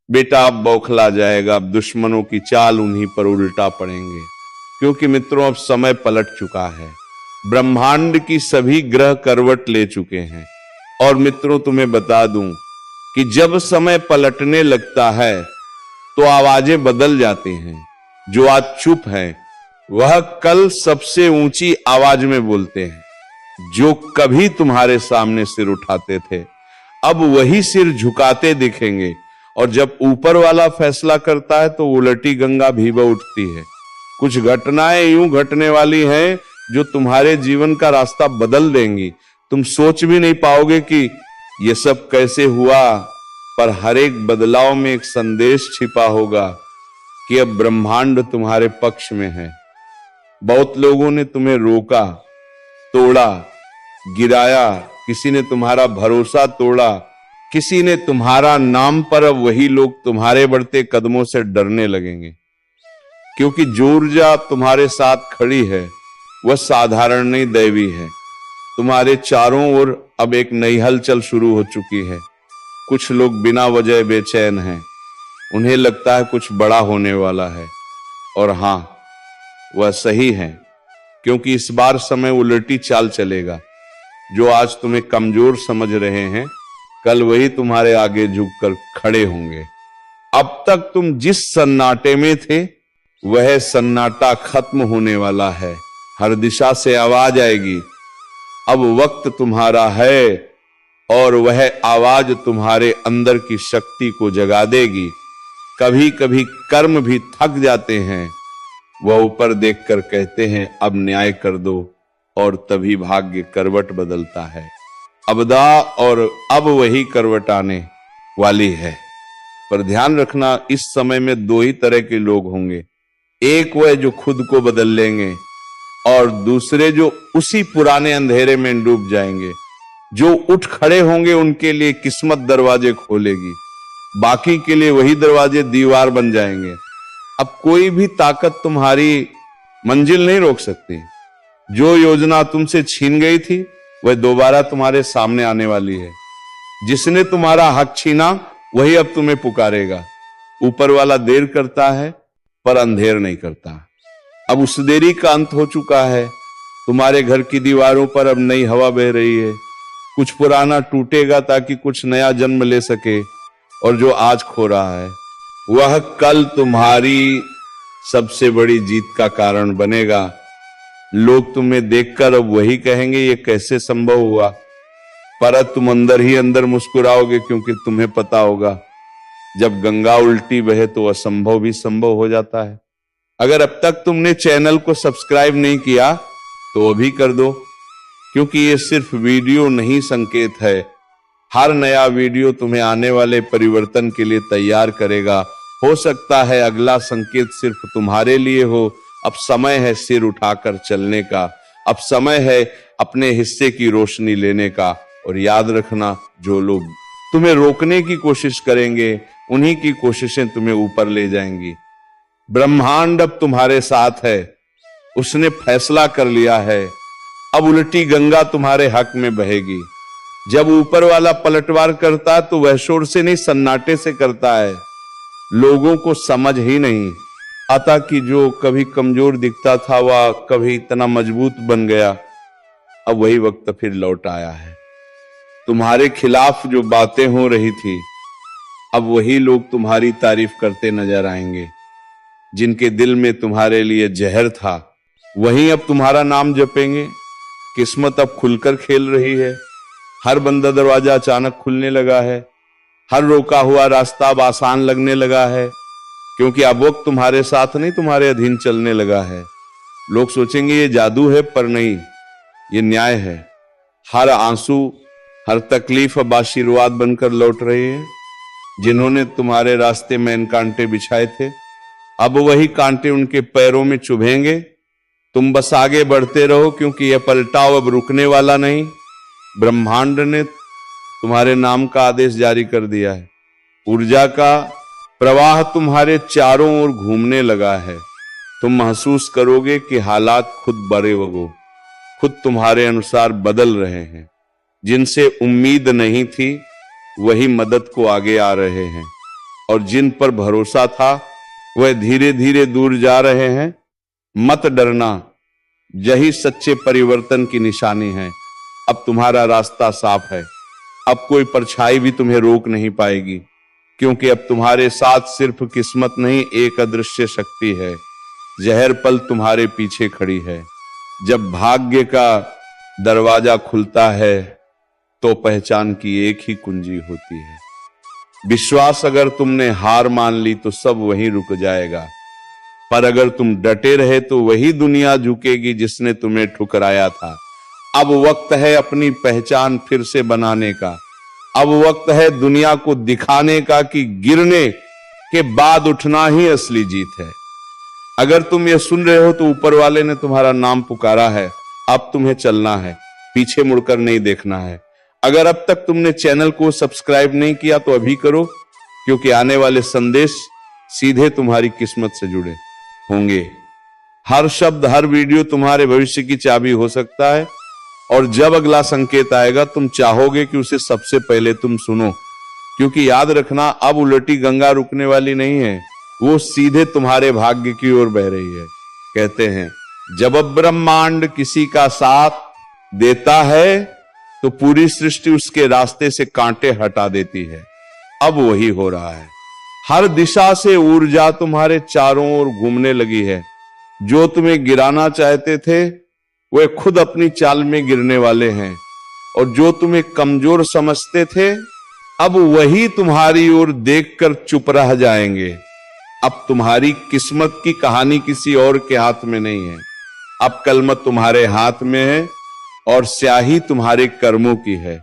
बेटा अब बौखला जाएगा, अब दुश्मनों की चाल उन्हीं पर उल्टा पड़ेंगे। क्योंकि मित्रों अब समय पलट चुका है, ब्रह्मांड की सभी ग्रह करवट ले चुके हैं। और मित्रों तुम्हें बता दूं कि जब समय पलटने लगता है तो आवाजें बदल जाती हैं। जो आज चुप है वह कल सबसे ऊंची आवाज में बोलते हैं। जो कभी तुम्हारे सामने सिर उठाते थे अब वही सिर झुकाते दिखेंगे। और जब ऊपर वाला फैसला करता है तो उलटी गंगा भी बह उठती है। कुछ घटनाएं यूं घटने वाली हैं जो तुम्हारे जीवन का रास्ता बदल देंगी। तुम सोच भी नहीं पाओगे कि यह सब कैसे हुआ, पर हर एक बदलाव में एक संदेश छिपा होगा कि अब ब्रह्मांड तुम्हारे पक्ष में है। बहुत लोगों ने तुम्हें रोका, तोड़ा, गिराया, किसी ने तुम्हारा भरोसा तोड़ा, किसी ने तुम्हारा नाम पर अब वही लोग तुम्हारे बढ़ते कदमों से डरने लगेंगे। क्योंकि जो ऊर्जा तुम्हारे साथ खड़ी है वह साधारण नहीं, दैवी है। तुम्हारे चारों ओर अब एक नई हलचल शुरू हो चुकी है। कुछ लोग बिना वजह बेचैन हैं, उन्हें लगता है कुछ बड़ा होने वाला है। और हां, वह सही है, क्योंकि इस बार समय उलटी चाल चलेगा। जो आज तुम्हें कमजोर समझ रहे हैं कल वही तुम्हारे आगे झुककर खड़े होंगे। अब तक तुम जिस सन्नाटे में थे वह सन्नाटा खत्म होने वाला है। हर दिशा से आवाज आएगी। अब वक्त तुम्हारा है और वह आवाज तुम्हारे अंदर की शक्ति को जगा देगी। कभी कभी कर्म भी थक जाते हैं, वह ऊपर देखकर कहते हैं अब न्याय कर दो, और तभी भाग्य करवट बदलता है। अबदा और अब वही करवट आने वाली है। पर ध्यान रखना, इस समय में दो ही तरह के लोग होंगे। एक वह जो खुद को बदल लेंगे और दूसरे जो उसी पुराने अंधेरे में डूब जाएंगे। जो उठ खड़े होंगे उनके लिए किस्मत दरवाजे खोलेगी, बाकी के लिए वही दरवाजे दीवार बन जाएंगे। अब कोई भी ताकत तुम्हारी मंजिल नहीं रोक सकती। जो योजना तुमसे छीन गई थी वह दोबारा तुम्हारे सामने आने वाली है। जिसने तुम्हारा हक छीना वही अब तुम्हें पुकारेगा। ऊपर वाला देर करता है पर अंधेर नहीं करता। अब उस देरी का अंत हो चुका है। तुम्हारे घर की दीवारों पर अब नई हवा बह रही है। कुछ पुराना टूटेगा ताकि कुछ नया जन्म ले सके। और जो आज खो रहा है वह कल तुम्हारी सबसे बड़ी जीत का कारण बनेगा। लोग तुम्हें देखकर अब वही कहेंगे ये कैसे संभव हुआ, पर तुम अंदर ही अंदर मुस्कुराओगे, क्योंकि तुम्हें पता होगा जब गंगा उल्टी बहे तो असंभव भी संभव हो जाता है। अगर अब तक तुमने चैनल को सब्सक्राइब नहीं किया तो अभी कर दो, क्योंकि ये सिर्फ वीडियो नहीं संकेत है। हर नया वीडियो तुम्हें आने वाले परिवर्तन के लिए तैयार करेगा। हो सकता है अगला संकेत सिर्फ तुम्हारे लिए हो। अब समय है सिर उठाकर चलने का। अब समय है अपने हिस्से की रोशनी लेने का। और याद रखना, जो लोग तुम्हें रोकने की कोशिश करेंगे उन्हीं की कोशिशें तुम्हें ऊपर ले जाएंगी। ब्रह्मांड अब तुम्हारे साथ है, उसने फैसला कर लिया है। अब उल्टी गंगा तुम्हारे हक में बहेगी। जब ऊपर वाला पलटवार करता है तो वह शोर से नहीं, सन्नाटे से करता है। लोगों को समझ ही नहीं आता कि जो कभी कमजोर दिखता था वह कभी इतना मजबूत बन गया। अब वही वक्त फिर लौट आया है। तुम्हारे खिलाफ जो बातें हो रही थी अब वही लोग तुम्हारी तारीफ करते नजर आएंगे। जिनके दिल में तुम्हारे लिए जहर था वही अब तुम्हारा नाम जपेंगे। किस्मत अब खुलकर खेल रही है। हर बंद दरवाजा अचानक खुलने लगा है। हर रोका हुआ रास्ता अब आसान लगने लगा है, क्योंकि अब वक्त तुम्हारे साथ नहीं तुम्हारे अधीन चलने लगा है। लोग सोचेंगे ये जादू है, पर नहीं, ये न्याय है। हर आंसू, हर तकलीफ अब आशीर्वाद बनकर लौट रही है। जिन्होंने तुम्हारे रास्ते में इन कांटे बिछाए थे अब वही कांटे उनके पैरों में चुभेंगे। तुम बस आगे बढ़ते रहो, क्योंकि यह पलटाव अब रुकने वाला नहीं। ब्रह्मांड ने तुम्हारे नाम का आदेश जारी कर दिया है। ऊर्जा का प्रवाह तुम्हारे चारों ओर घूमने लगा है। तुम महसूस करोगे कि हालात खुद बड़े वगो खुद तुम्हारे अनुसार बदल रहे हैं। जिनसे उम्मीद नहीं थी वही मदद को आगे आ रहे हैं। और जिन पर भरोसा था वह धीरे धीरे दूर जा रहे हैं। मत डरना, यही सच्चे परिवर्तन की निशानी है। अब तुम्हारा रास्ता साफ है। अब कोई परछाई भी तुम्हें रोक नहीं पाएगी, क्योंकि अब तुम्हारे साथ सिर्फ किस्मत नहीं, एक अदृश्य शक्ति है। जहर पल तुम्हारे पीछे खड़ी है। जब भाग्य का दरवाजा खुलता है तो पहचान की एक ही कुंजी होती है। विश्वास, अगर तुमने हार मान ली तो सब वहीं रुक जाएगा, पर अगर तुम डटे रहे तो वही दुनिया झुकेगी जिसने तुम्हें ठुकराया था। अब वक्त है अपनी पहचान फिर से बनाने का। अब वक्त है दुनिया को दिखाने का कि गिरने के बाद उठना ही असली जीत है। अगर तुम ये सुन रहे हो तो ऊपर वाले ने तुम्हारा नाम पुकारा है। अब तुम्हें चलना है, पीछे मुड़कर नहीं देखना है। अगर अब तक तुमने चैनल को सब्सक्राइब नहीं किया तो अभी करो, क्योंकि आने वाले संदेश सीधे तुम्हारी किस्मत से जुड़े होंगे। हर शब्द, हर वीडियो तुम्हारे भविष्य की चाबी हो सकता है, और जब अगला संकेत आएगा तुम चाहोगे कि उसे सबसे पहले तुम सुनो, क्योंकि याद रखना, अब उलटी गंगा रुकने वाली नहीं है, वो सीधे तुम्हारे भाग्य की ओर बह रही है। कहते हैं, जब ब्रह्मांड किसी का साथ देता है तो पूरी सृष्टि उसके रास्ते से कांटे हटा देती है। अब वही हो रहा है। हर दिशा से ऊर्जा तुम्हारे चारों ओर घूमने लगी है। जो तुम्हें गिराना चाहते थे वे खुद अपनी चाल में गिरने वाले हैं, और जो तुम्हें कमजोर समझते थे अब वही तुम्हारी ओर देखकर चुप रह जाएंगे। अब तुम्हारी किस्मत की कहानी किसी और के हाथ में नहीं है। अब कलम तुम्हारे हाथ में है और स्याही तुम्हारे कर्मों की है।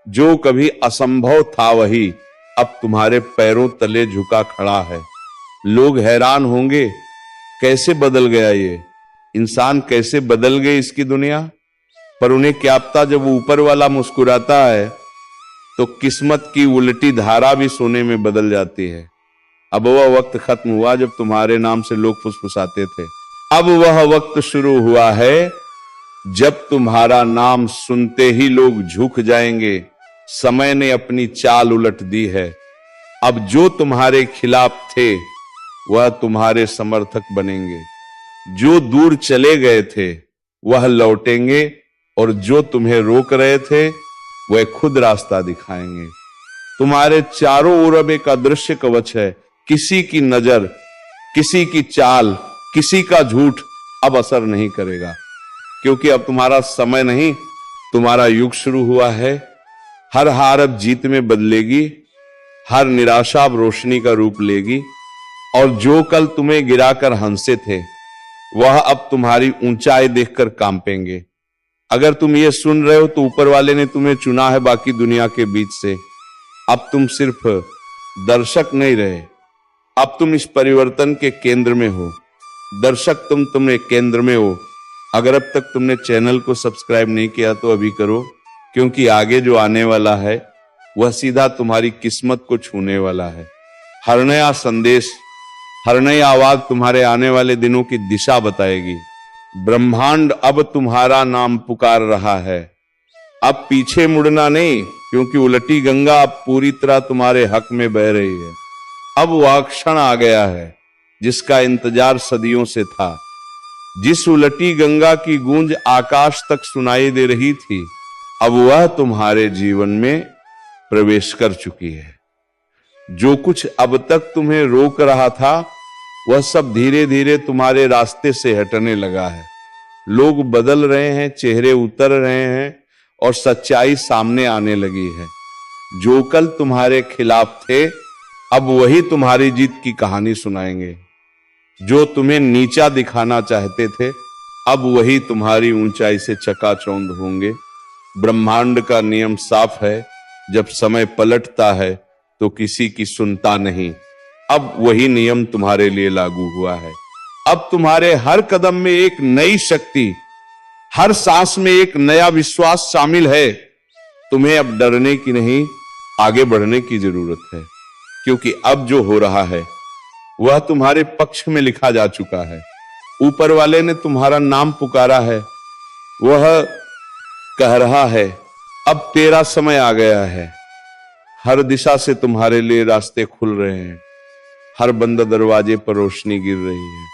जो कभी असंभव था वही अब तुम्हारे पैरों तले झुका खड़ा है। लोग हैरान होंगे, कैसे बदल गया ये इंसान, कैसे बदल गई इसकी दुनिया। पर उन्हें क्या पता, जब ऊपर वाला मुस्कुराता है तो किस्मत की उल्टी धारा भी सोने में बदल जाती है। अब वह वक्त खत्म हुआ जब तुम्हारे नाम से लोग फुसफुसाते थे। अब वह वक्त शुरू हुआ है जब तुम्हारा नाम सुनते ही लोग झुक जाएंगे। समय ने अपनी चाल उलट दी है। अब जो तुम्हारे खिलाफ थे वह तुम्हारे समर्थक बनेंगे। जो दूर चले गए थे वह लौटेंगे, और जो तुम्हें रोक रहे थे वह खुद रास्ता दिखाएंगे। तुम्हारे चारों ओर अब एक अदृश्य कवच है। किसी की नजर, किसी की चाल, किसी का झूठ अब असर नहीं करेगा, क्योंकि अब तुम्हारा समय नहीं, तुम्हारा युग शुरू हुआ है। हर हार अब जीत में बदलेगी, हर निराशा अब रोशनी का रूप लेगी, और जो कल तुम्हें गिराकर हंसे थे वह अब तुम्हारी ऊंचाई देखकर कांपेंगे। अगर तुम ये सुन रहे हो तो ऊपर वाले ने तुम्हें चुना है बाकी दुनिया के बीच से। अब तुम सिर्फ दर्शक नहीं रहे, अब तुम इस परिवर्तन के केंद्र में हो। दर्शक तुमने केंद्र में हो। अगर अब तक तुमने चैनल को सब्सक्राइब नहीं किया तो अभी करो, क्योंकि आगे जो आने वाला है वह सीधा तुम्हारी किस्मत को छूने वाला है। हर नया संदेश, हर नई आवाज तुम्हारे आने वाले दिनों की दिशा बताएगी। ब्रह्मांड अब तुम्हारा नाम पुकार रहा है। अब पीछे मुड़ना नहीं, क्योंकि उलटी गंगा अब पूरी तरह तुम्हारे हक में बह रही है। अब वह क्षण आ गया है जिसका इंतजार सदियों से था। जिस उलटी गंगा की गूंज आकाश तक सुनाई दे रही थी, अब वह तुम्हारे जीवन में प्रवेश कर चुकी है। जो कुछ अब तक तुम्हें रोक रहा था वह सब धीरे धीरे तुम्हारे रास्ते से हटने लगा है। लोग बदल रहे हैं, चेहरे उतर रहे हैं, और सच्चाई सामने आने लगी है। जो कल तुम्हारे खिलाफ थे अब वही तुम्हारी जीत की कहानी सुनाएंगे। जो तुम्हें नीचा दिखाना चाहते थे अब वही तुम्हारी ऊंचाई से चकाचौंध होंगे। ब्रह्मांड का नियम साफ है, जब समय पलटता है तो किसी की सुनता नहीं। अब वही नियम तुम्हारे लिए लागू हुआ है। अब तुम्हारे हर कदम में एक नई शक्ति, हर सांस में एक नया विश्वास शामिल है। तुम्हें अब डरने की नहीं, आगे बढ़ने की जरूरत है, क्योंकि अब जो हो रहा है वह तुम्हारे पक्ष में लिखा जा चुका है। ऊपर वाले ने तुम्हारा नाम पुकारा है। वह कह रहा है, अब तेरा समय आ गया है। हर दिशा से तुम्हारे लिए रास्ते खुल रहे हैं, हर बंद दरवाजे पर रोशनी गिर रही है।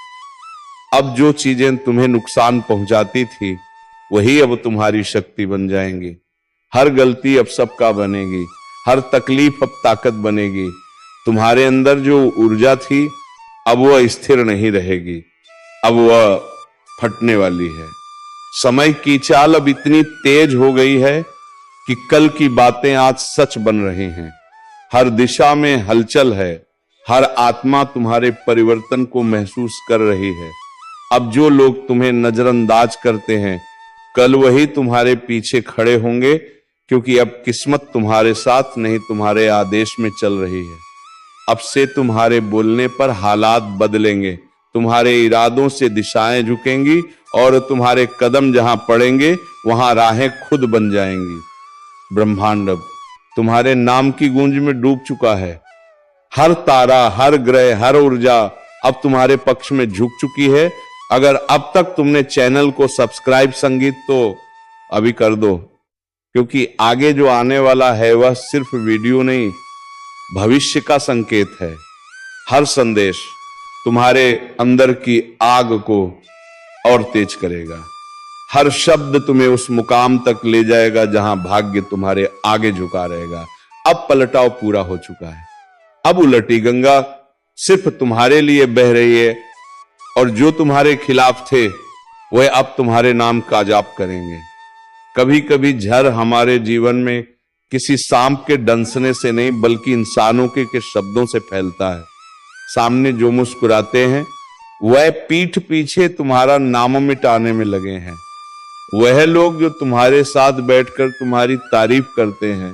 अब जो चीजें तुम्हें नुकसान पहुंचाती थी वही अब तुम्हारी शक्ति बन जाएंगी। हर गलती अब सबका बनेगी, हर तकलीफ अब ताकत बनेगी। तुम्हारे अंदर जो ऊर्जा थी अब वह स्थिर नहीं रहेगी, अब वह फटने वाली है। समय की चाल अब इतनी तेज हो गई है कि कल की बातें आज सच बन रही हैं। हर दिशा में हलचल है, हर आत्मा तुम्हारे परिवर्तन को महसूस कर रही है। अब जो लोग तुम्हें नजरअंदाज करते हैं कल वही तुम्हारे पीछे खड़े होंगे, क्योंकि अब किस्मत तुम्हारे साथ नहीं तुम्हारे आदेश में चल रही है। अब से तुम्हारे बोलने पर हालात बदलेंगे, तुम्हारे इरादों से दिशाएं झुकेंगी और तुम्हारे कदम जहां पड़ेंगे वहां राहें खुद बन जाएंगी। ब्रह्मांड अब तुम्हारे नाम की गूंज में डूब चुका है। हर तारा, हर ग्रह, हर ऊर्जा अब तुम्हारे पक्ष में झुक चुकी है। अगर अब तक तुमने चैनल को सब्सक्राइब संगीत तो अभी कर दो, क्योंकि आगे जो आने वाला है वह सिर्फ वीडियो नहीं, भविष्य का संकेत है। हर संदेश तुम्हारे अंदर की आग को और तेज करेगा, हर शब्द तुम्हें उस मुकाम तक ले जाएगा जहां भाग्य तुम्हारे आगे झुका रहेगा। अब पलटाव पूरा हो चुका है, अब उलटी गंगा सिर्फ तुम्हारे लिए बह रही है और जो तुम्हारे खिलाफ थे वह अब तुम्हारे नाम का जाप करेंगे। कभी कभी झर हमारे जीवन में किसी सांप के डंसने से नहीं बल्कि इंसानों के शब्दों से फैलता है। सामने जो मुस्कुराते हैं वह पीठ पीछे तुम्हारा नाम मिटाने में लगे हैं। वह लोग जो तुम्हारे साथ बैठकर तुम्हारी तारीफ करते हैं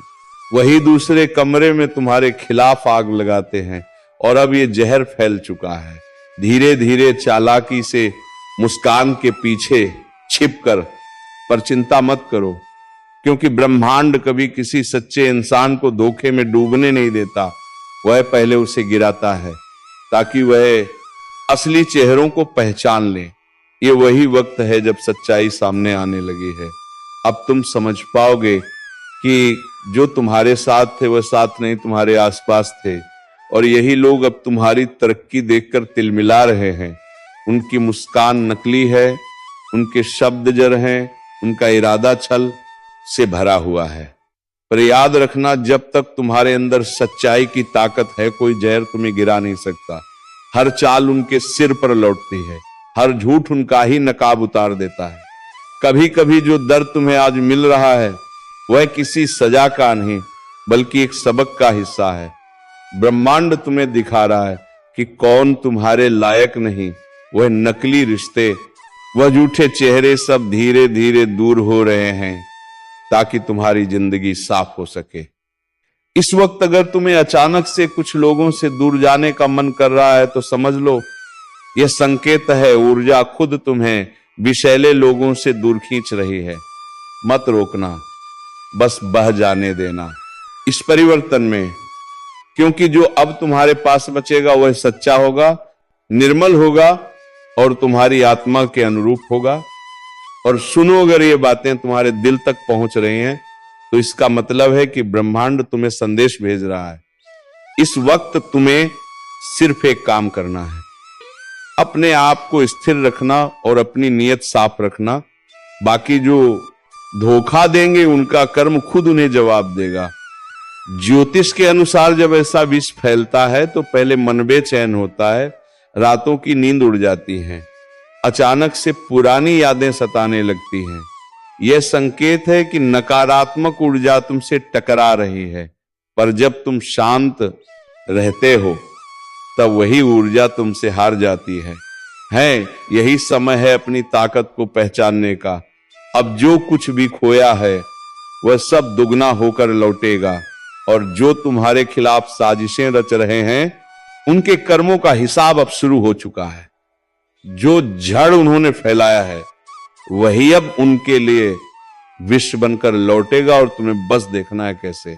वही दूसरे कमरे में तुम्हारे खिलाफ आग लगाते हैं। और अब ये जहर फैल चुका है। धीरे धीरे चालाकी से मुस्कान के पीछे छिपकर, पर चिंता मत करो, क्योंकि ब्रह्मांड कभी किसी सच्चे इंसान को धोखे में डूबने नहीं देता। वह पहले उसे गिराता है ताकि वह असली चेहरों को पहचान ले। ये वही वक्त है जब सच्चाई सामने आने लगी है। अब तुम समझ पाओगे कि जो तुम्हारे साथ थे वह साथ नहीं तुम्हारे आसपास थे, और यही लोग अब तुम्हारी तरक्की देखकर तिलमिला रहे हैं। उनकी मुस्कान नकली है, उनके शब्द जर हैं, उनका इरादा छल से भरा हुआ है। पर याद रखना, जब तक तुम्हारे अंदर सच्चाई की ताकत है कोई जहर तुम्हें गिरा नहीं सकता। हर चाल उनके सिर पर लौटती है, हर झूठ उनका ही नकाब उतार देता है। कभी कभी जो दर्द तुम्हें आज मिल रहा है वह किसी सजा का नहीं बल्कि एक सबक का हिस्सा है। ब्रह्मांड तुम्हें दिखा रहा है कि कौन तुम्हारे लायक नहीं। वह नकली रिश्ते, वह झूठे चेहरे सब धीरे धीरे दूर हो रहे हैं ताकि तुम्हारी जिंदगी साफ हो सके। इस वक्त अगर तुम्हें अचानक से कुछ लोगों से दूर जाने का मन कर रहा है तो समझ लो यह संकेत है, ऊर्जा खुद तुम्हें विषैले लोगों से दूर खींच रही है। मत रोकना, बस बह जाने देना इस परिवर्तन में, क्योंकि जो अब तुम्हारे पास बचेगा वह सच्चा होगा, निर्मल होगा और तुम्हारी आत्मा के अनुरूप होगा। और सुनो, अगर ये बातें तुम्हारे दिल तक पहुंच रही हैं तो इसका मतलब है कि ब्रह्मांड तुम्हें संदेश भेज रहा है। इस वक्त तुम्हें सिर्फ एक काम करना है, अपने आप को स्थिर रखना और अपनी नीयत साफ रखना। बाकी जो धोखा देंगे उनका कर्म खुद उन्हें जवाब देगा। ज्योतिष के अनुसार जब ऐसा विष फैलता है तो पहले मन बेचैन होता है, रातों की नींद उड़ जाती है, अचानक से पुरानी यादें सताने लगती हैं। यह संकेत है कि नकारात्मक ऊर्जा तुमसे टकरा रही है, पर जब तुम शांत रहते हो तब वही ऊर्जा तुमसे हार जाती है। यही समय है अपनी ताकत को पहचानने का। अब जो कुछ भी खोया है वह सब दुगना होकर लौटेगा, और जो तुम्हारे खिलाफ साजिशें रच रहे हैं उनके कर्मों का हिसाब अब शुरू हो चुका है। जो जड़ उन्होंने फैलाया है वही अब उनके लिए विष बनकर लौटेगा, और तुम्हें बस देखना है कैसे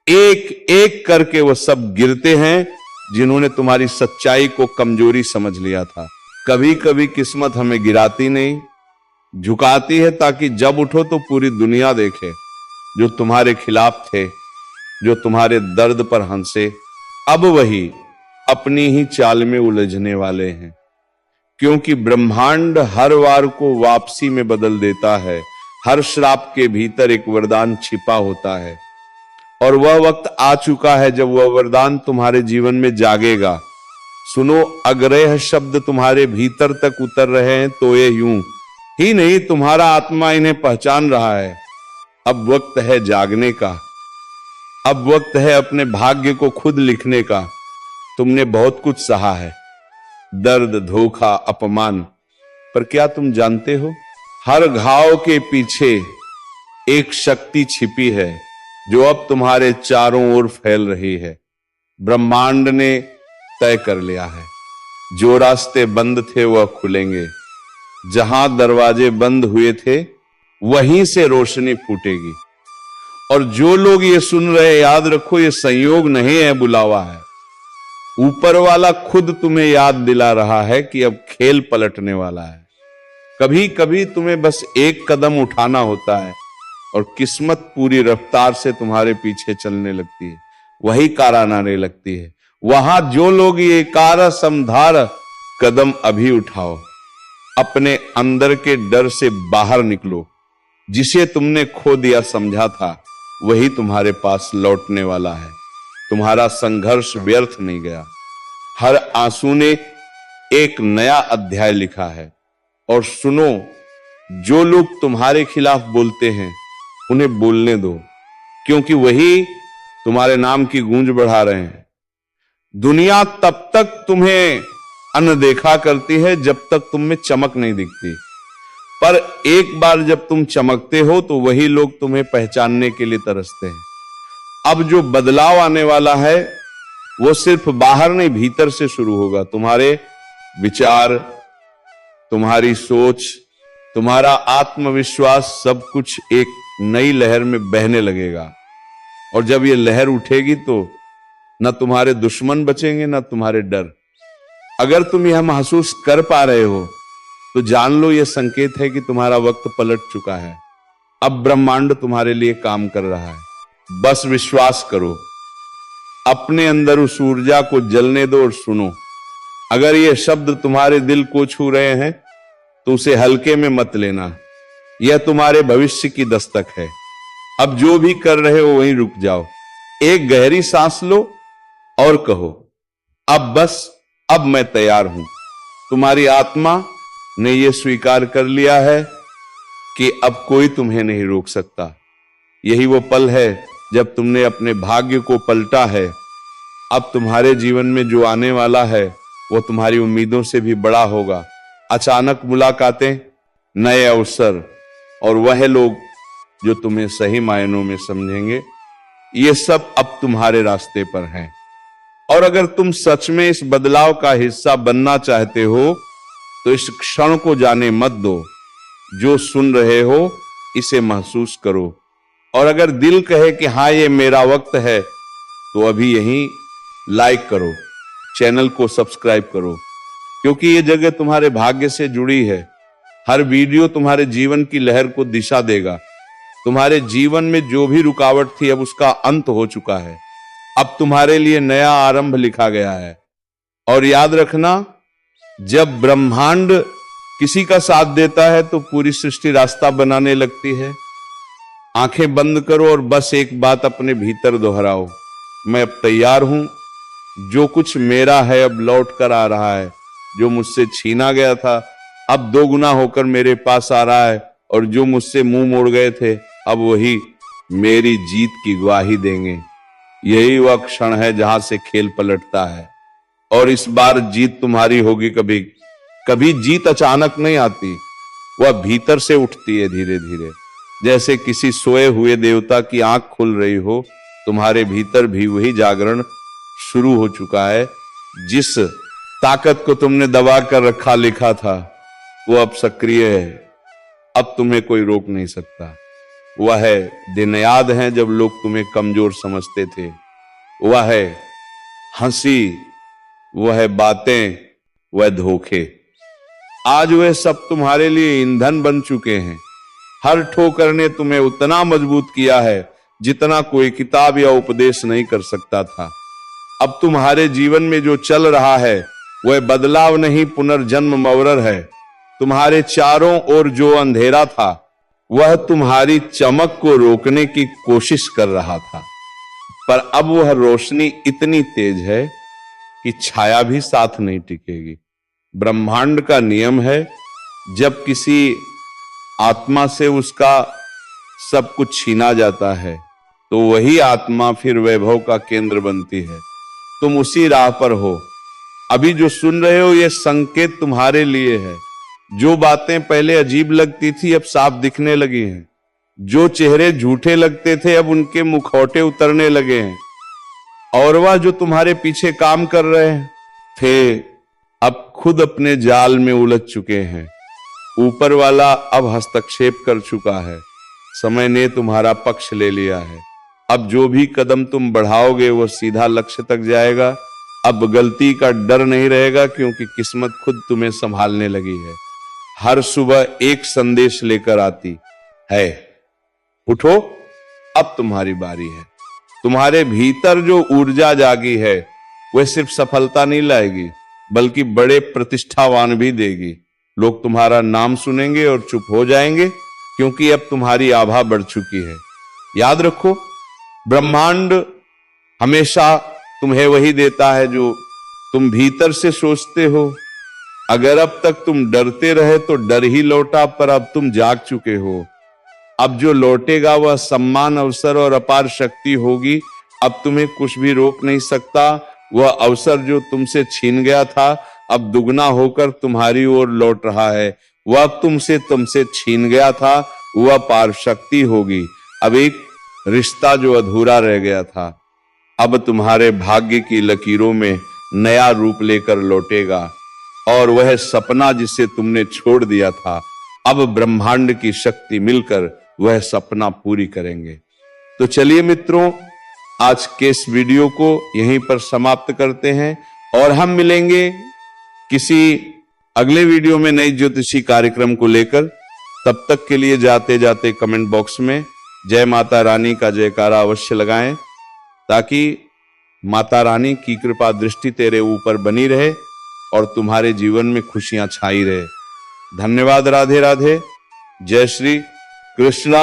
एक एक करके वह सब गिरते हैं जिन्होंने तुम्हारी सच्चाई को कमजोरी समझ लिया था। कभी कभी किस्मत हमें गिराती नहीं, झुकाती है ताकि जब उठो तो पूरी दुनिया देखे जो तुम्हारे खिलाफ थे जो तुम्हारे दर्द पर हंसे, अब वही अपनी ही चाल में उलझने वाले हैं। क्योंकि ब्रह्मांड हर वार को वापसी में बदल देता है। हर श्राप के भीतर एक वरदान छिपा होता है और वह वक्त आ चुका है जब वह वरदान तुम्हारे जीवन में जागेगा। सुनो, अगर यह शब्द तुम्हारे भीतर तक उतर रहे हैं तो ये यूं ही नहीं, तुम्हारा आत्मा इन्हें पहचान रहा है। अब वक्त है जागने का, अब वक्त है अपने भाग्य को खुद लिखने का। तुमने बहुत कुछ सहा है, दर्द, धोखा, अपमान, पर क्या तुम जानते हो, हर घाव के पीछे एक शक्ति छिपी है जो अब तुम्हारे चारों ओर फैल रही है। ब्रह्मांड ने तय कर लिया है, जो रास्ते बंद थे वह खुलेंगे, जहां दरवाजे बंद हुए थे वहीं से रोशनी फूटेगी। और जो लोग ये सुन रहे, याद रखो, ये संयोग नहीं है, बुलावा है। ऊपर वाला खुद तुम्हें याद दिला रहा है कि अब खेल पलटने वाला है। कभी कभी तुम्हें बस एक कदम उठाना होता है और किस्मत पूरी रफ्तार से तुम्हारे पीछे चलने लगती है, वही कार आने लगती है। वहां जो लोग ये कार समधार, कदम अभी उठाओ, अपने अंदर के डर से बाहर निकलो। जिसे तुमने खो दिया समझा था वही तुम्हारे पास लौटने वाला है। तुम्हारा संघर्ष व्यर्थ नहीं गया। हर आंसू ने एक नया अध्याय लिखा है। और सुनो, जो लोग तुम्हारे खिलाफ बोलते हैं उन्हें बोलने दो, क्योंकि वही तुम्हारे नाम की गूंज बढ़ा रहे हैं। दुनिया तब तक तुम्हें अनदेखा करती है जब तक तुम में चमक नहीं दिखती, पर एक बार जब तुम चमकते हो तो वही लोग तुम्हें पहचानने के लिए तरसते हैं। अब जो बदलाव आने वाला है वो सिर्फ बाहर नहीं, भीतर से शुरू होगा। तुम्हारे विचार, तुम्हारी सोच, तुम्हारा आत्मविश्वास, सब कुछ एक नई लहर में बहने लगेगा। और जब ये लहर उठेगी तो न तुम्हारे दुश्मन बचेंगे न तुम्हारे डर। अगर तुम यह महसूस कर पा रहे हो तो जान लो यह संकेत है कि तुम्हारा वक्त पलट चुका है। अब ब्रह्मांड तुम्हारे लिए काम कर रहा है। बस विश्वास करो, अपने अंदर उस ऊर्जा को जलने दो और सुनो। अगर ये शब्द तुम्हारे दिल को छू रहे हैं तो उसे हल्के में मत लेना, यह तुम्हारे भविष्य की दस्तक है। अब जो भी कर रहे हो वहीं रुक जाओ, एक गहरी सांस लो और कहो, अब मैं तैयार हूं। तुम्हारी आत्मा ने यह स्वीकार कर लिया है कि अब कोई तुम्हें नहीं रोक सकता। यही वो पल है जब तुमने अपने भाग्य को पलटा है। अब तुम्हारे जीवन में जो आने वाला है वो तुम्हारी उम्मीदों से भी बड़ा होगा। अचानक मुलाकातें, नए अवसर और वह लोग जो तुम्हें सही मायनों में समझेंगे, ये सब अब तुम्हारे रास्ते पर हैं। और अगर तुम सच में इस बदलाव का हिस्सा बनना चाहते हो तो इस क्षण को जाने मत दो। जो सुन रहे हो इसे महसूस करो, और अगर दिल कहे कि हाँ ये मेरा वक्त है तो अभी यहीं लाइक करो, चैनल को सब्सक्राइब करो, क्योंकि ये जगह तुम्हारे भाग्य से जुड़ी है। हर वीडियो तुम्हारे जीवन की लहर को दिशा देगा। तुम्हारे जीवन में जो भी रुकावट थी अब उसका अंत हो चुका है। अब तुम्हारे लिए नया आरंभ लिखा गया है। और याद रखना, जब ब्रह्मांड किसी का साथ देता है तो पूरी सृष्टि रास्ता बनाने लगती है। आंखें बंद करो और बस एक बात अपने भीतर दोहराओ, मैं अब तैयार हूं। जो कुछ मेरा है अब लौट कर आ रहा है। जो मुझसे छीना गया था अब 2 गुना होकर मेरे पास आ रहा है, और जो मुझसे मुंह मोड़ गए थे अब वही मेरी जीत की गवाही देंगे। यही वह क्षण है जहां से खेल पलटता है, और इस बार जीत तुम्हारी होगी। कभी जीत अचानक नहीं आती, वह भीतर से उठती है धीरे धीरे। जैसे किसी सोए हुए देवता की आंख खुल रही हो, तुम्हारे भीतर भी वही जागरण शुरू हो चुका है। जिस ताकत को तुमने दबा कर रखा लिखा था वो अब सक्रिय है। अब तुम्हें कोई रोक नहीं सकता। वह है दिन याद है जब लोग तुम्हें कमजोर समझते थे। वह है हंसी, वह है बातें, वह धोखे। आज वह सब तुम्हारे लिए ईंधन बन चुके हैं। हर ठोकर ने तुम्हें उतना मजबूत किया है जितना कोई किताब या उपदेश नहीं कर सकता था। अब तुम्हारे जीवन में जो चल रहा है वह बदलाव नहीं, पुनर्जन्म मवरर है। तुम्हारे चारों ओर जो अंधेरा था वह तुम्हारी चमक को रोकने की कोशिश कर रहा था, पर अब वह रोशनी इतनी तेज है कि छाया भी साथ नहीं टिकेगी। ब्रह्मांड का नियम है, जब किसी आत्मा से उसका सब कुछ छीना जाता है तो वही आत्मा फिर वैभव का केंद्र बनती है। तुम उसी राह पर हो। अभी जो सुन रहे हो ये संकेत तुम्हारे लिए है। जो बातें पहले अजीब लगती थी अब साफ दिखने लगी हैं। जो चेहरे झूठे लगते थे अब उनके मुखौटे उतरने लगे हैं। और वह जो तुम्हारे पीछे काम कर रहे थे अब खुद अपने जाल में उलझ चुके हैं। ऊपर वाला अब हस्तक्षेप कर चुका है। समय ने तुम्हारा पक्ष ले लिया है। अब जो भी कदम तुम बढ़ाओगे वो सीधा लक्ष्य तक जाएगा। अब गलती का डर नहीं रहेगा, क्योंकि किस्मत खुद तुम्हें संभालने लगी है। हर सुबह एक संदेश लेकर आती है, उठो अब तुम्हारी बारी है। तुम्हारे भीतर जो ऊर्जा जागी है वह सिर्फ सफलता नहीं लाएगी बल्कि बड़े प्रतिष्ठावान भी देगी। लोग तुम्हारा नाम सुनेंगे और चुप हो जाएंगे, क्योंकि अब तुम्हारी आभा बढ़ चुकी है। याद रखो, ब्रह्मांड हमेशा तुम्हें वही देता है जो तुम भीतर से सोचते हो। अगर अब तक तुम डरते रहे तो डर ही लौटा, पर अब तुम जाग चुके हो। अब जो लौटेगा वह सम्मान, अवसर और अपार शक्ति होगी। अब तुम्हें कुछ भी रोक नहीं सकता। वह अवसर जो तुमसे छीन गया था अब दुगना होकर तुम्हारी ओर लौट रहा है। वह तुमसे छीन गया था वह पार शक्ति होगी। अब एक रिश्ता जो अधूरा रह गया था अब तुम्हारे भाग्य की लकीरों में नया रूप लेकर लौटेगा। और वह सपना जिसे तुमने छोड़ दिया था अब ब्रह्मांड की शक्ति मिलकर वह सपना पूरी करेंगे। तो चलिए मित्रों, आज के इस वीडियो को यहीं पर समाप्त करते हैं और हम मिलेंगे किसी अगले वीडियो में नई ज्योतिषी कार्यक्रम को लेकर। तब तक के लिए जाते जाते कमेंट बॉक्स में जय माता रानी का जयकारा अवश्य लगाएं, ताकि माता रानी की कृपा दृष्टि तेरे ऊपर बनी रहे और तुम्हारे जीवन में खुशियां छाई रहे। धन्यवाद। राधे राधे। जय श्री कृष्णा।